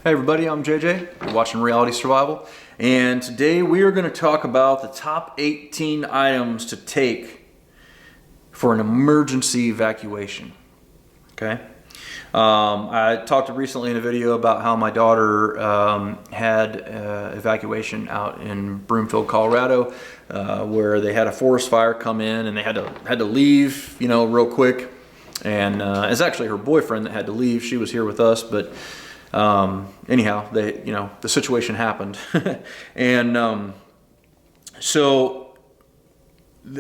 Hey everybody, I'm JJ. You're watching Reality Survival, and today we are going to talk about the top 18 items to take for an emergency evacuation. Okay. I talked recently in a video about how my daughter had evacuation out in Broomfield, Colorado, where they had a forest fire come in and they had to leave, real quick. And it's actually her boyfriend that had to leave. She was here with us, but anyhow, the situation happened. And so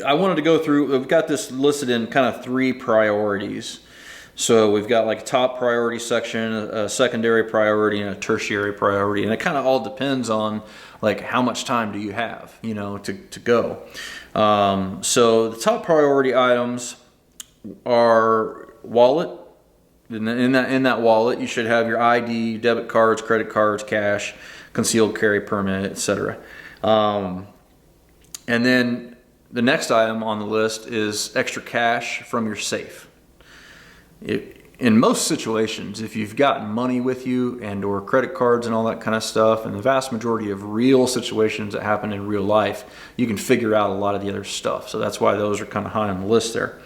I wanted to go through, we've got this listed in kind of 3 priorities. So we've got like a top priority section, a secondary priority, and a tertiary priority. And it kind of all depends on like how much time do you have, to go. So the top priority items are wallet. In that wallet, you should have your ID, debit cards, credit cards, cash, concealed carry permit, etc. And then the next item on the list is extra cash from your safe. In most situations, if you've got money with you and or credit cards and all that kind of stuff, and the vast majority of real situations that happen in real life, you can figure out a lot of the other stuff. So that's why those are kind of high on the list there.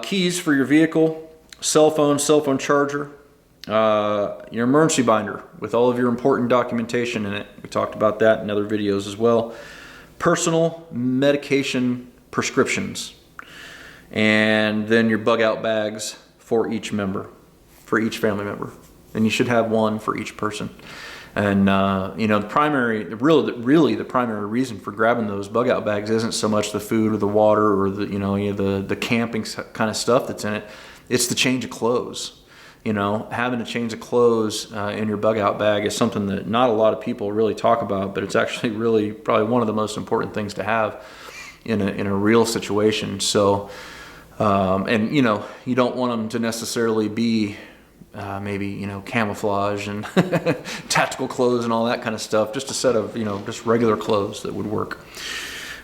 Keys for your vehicle, cell phone charger, your emergency binder with all of your important documentation in it. We talked about that in other videos as well. Personal medication prescriptions, and then your bug out bags for each family member. And you should have one for each person. And the primary reason for grabbing those bug out bags isn't so much the food or the water or the camping kind of stuff that's in it. It's the change of clothes. Having a change of clothes in your bug out bag is something that not a lot of people really talk about, but it's actually really probably one of the most important things to have in a real situation. So, and you don't want them to necessarily be maybe camouflage and tactical clothes and all that kind of stuff. Just a set of just regular clothes that would work.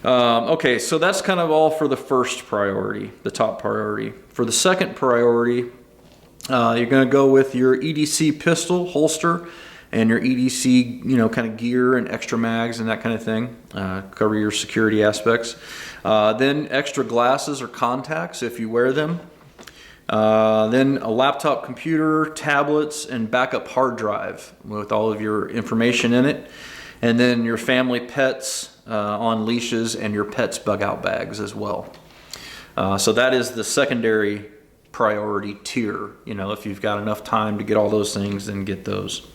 Okay, so that's kind of all for the first priority, the top priority. For the second priority, you're going to go with your EDC pistol holster and your EDC, kind of gear and extra mags and that kind of thing. Cover your security aspects. Then extra glasses or contacts if you wear them. Then a laptop computer, tablets, and backup hard drive with all of your information in it. And then your family pets on leashes and your pets bug out bags as well. So that is the secondary priority tier. If you've got enough time to get all those things, then get those.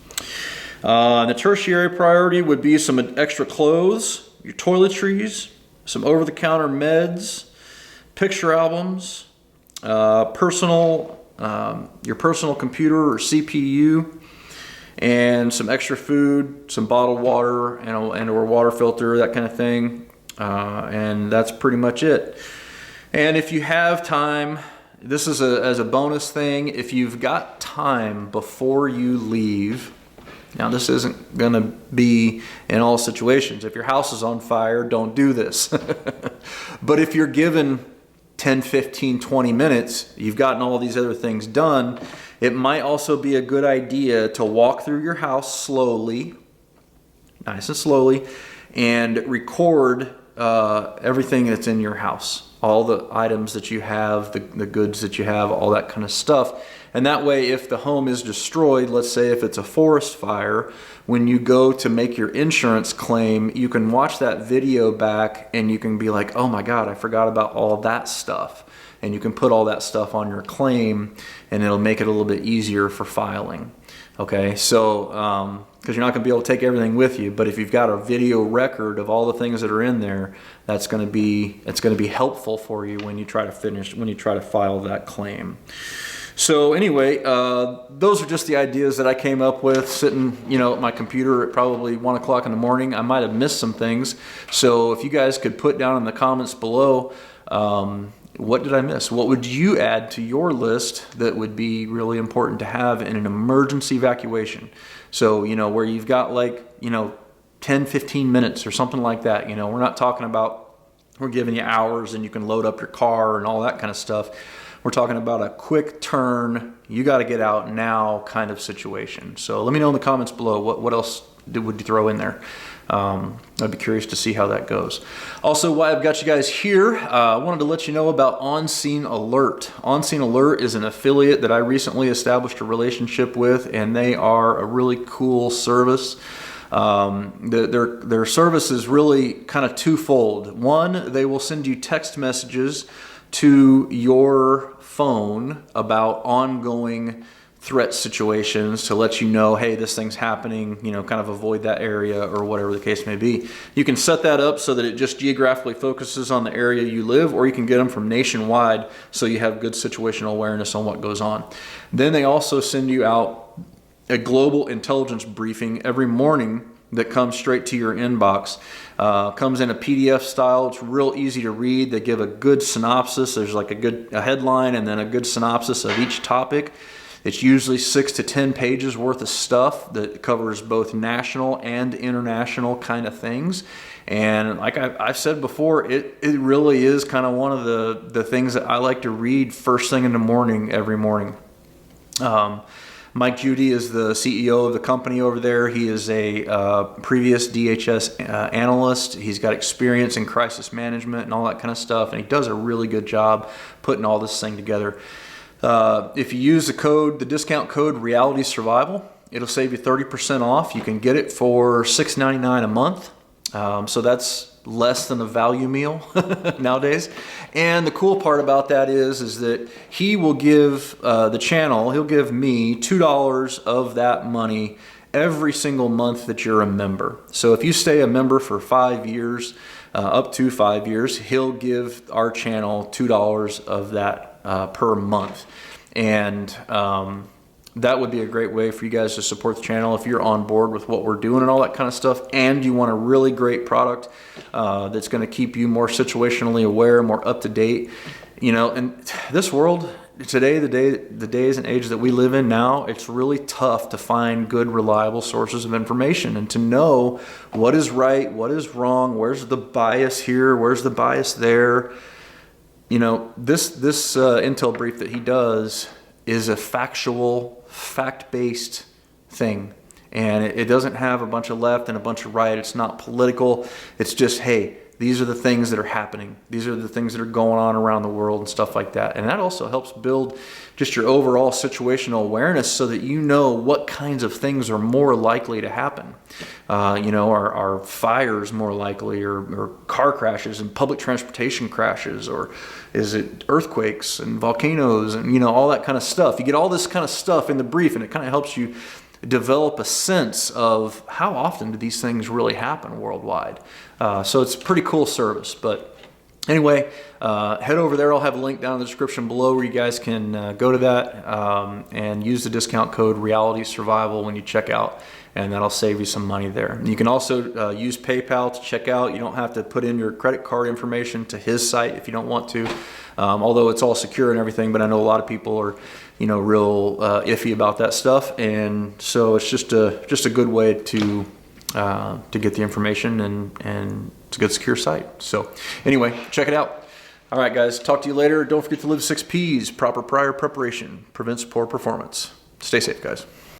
The tertiary priority would be some extra clothes, your toiletries, some over-the-counter meds, picture albums, your personal computer or CPU, and some extra food, some bottled water, and or water filter, that kind of thing. And that's pretty much it. And if you have time, this is as a bonus thing, if you've got time before you leave. Now, this isn't going to be in all situations. If your house is on fire, don't do this. But if you're given 10, 15, 20 minutes, you've gotten all these other things done, it might also be a good idea to walk through your house slowly, nice and slowly, and record everything that's in your house. All the items that you have, the goods that you have, all that kind of stuff. And that way, if the home is destroyed, let's say if it's a forest fire, when you go to make your insurance claim, you can watch that video back and you can be like, oh my God, I forgot about all that stuff. And you can put all that stuff on your claim and it'll make it a little bit easier for filing. Okay, so, because you're not going to be able to take everything with you, but if you've got a video record of all the things that are in there, it's going to be helpful for you when you try to file that claim. So anyway, those are just the ideas that I came up with sitting, at my computer at probably 1 o'clock in the morning. I might have missed some things. So if you guys could put down in the comments below, what did I miss? What would you add to your list that would be really important to have in an emergency evacuation? So, where you've got 10, 15 minutes or something like that. We're not talking about, we're giving you hours and you can load up your car and all that kind of stuff. We're talking about a quick turn, you got to get out now kind of situation. So let me know in the comments below what else would you throw in there. I'd be curious to see how that goes. Also, while I've got you guys here, I wanted to let you know about On Scene Alert. On Scene Alert is an affiliate that I recently established a relationship with, and they are a really cool service. Their service is really kind of twofold. One, they will send you text messages to your phone about ongoing threat situations to let you know, hey, this thing's happening, you know, kind of avoid that area or whatever the case may be. You can set that up so that it just geographically focuses on the area you live, or you can get them from nationwide so you have good situational awareness on what goes on. Then they also send you out a global intelligence briefing every morning that comes straight to your inbox. Comes in a PDF style. It's real easy to read. They give a good synopsis. There's like a headline and then a good synopsis of each topic. It's usually 6 to 10 pages worth of stuff that covers both national and international kind of things. And like I've said before, it really is kind of one of the things that I like to read first thing in the morning every morning. Mike Judy is the CEO of the company over there. He is a previous DHS analyst. He's got experience in crisis management and all that kind of stuff, and he does a really good job putting all this thing together. If you use the discount code Reality Survival, it'll save you 30% off. You can get it for $6.99 a month. So that's less than a value meal nowadays. And the cool part about that is that he will give the channel, he'll give me $2 of that money every single month that you're a member. So if you stay a member for 5 years, up to 5 years, he'll give our channel $2 of that per month. And that would be a great way for you guys to support the channel if you're on board with what we're doing and all that kind of stuff, and you want a really great product that's going to keep you more situationally aware, more up to date. You know, and this world today, the days and age that we live in now, it's really tough to find good, reliable sources of information and to know what is right, what is wrong, where's the bias here, where's the bias there. You know, this intel brief that he does is a factual, fact-based thing. And it doesn't have a bunch of left and a bunch of right. It's not political. It's just, hey, these are the things that are happening. These are the things that are going on around the world and stuff like that. And that also helps build just your overall situational awareness so that you know what kinds of things are more likely to happen. You know, are fires more likely, or car crashes and public transportation crashes, or is it earthquakes and volcanoes and, you know, all that kind of stuff. You get all this kind of stuff in the brief, and it kind of helps you develop a sense of how often do these things really happen worldwide. So it's a pretty cool service. But anyway, head over there. I'll have a link down in the description below where you guys can go to that and use the discount code Reality Survival when you check out, and that'll save you some money there. You can also use PayPal to check out. You don't have to put in your credit card information to his site if you don't want to, although it's all secure and everything. But I know a lot of people are, you know, real iffy about that stuff, and so it's just a good way to get the information, and it's a good secure site. So anyway, check it out. All right, guys, talk to you later. Don't forget to live 6 P's. Proper prior preparation prevents poor performance. Stay safe, guys.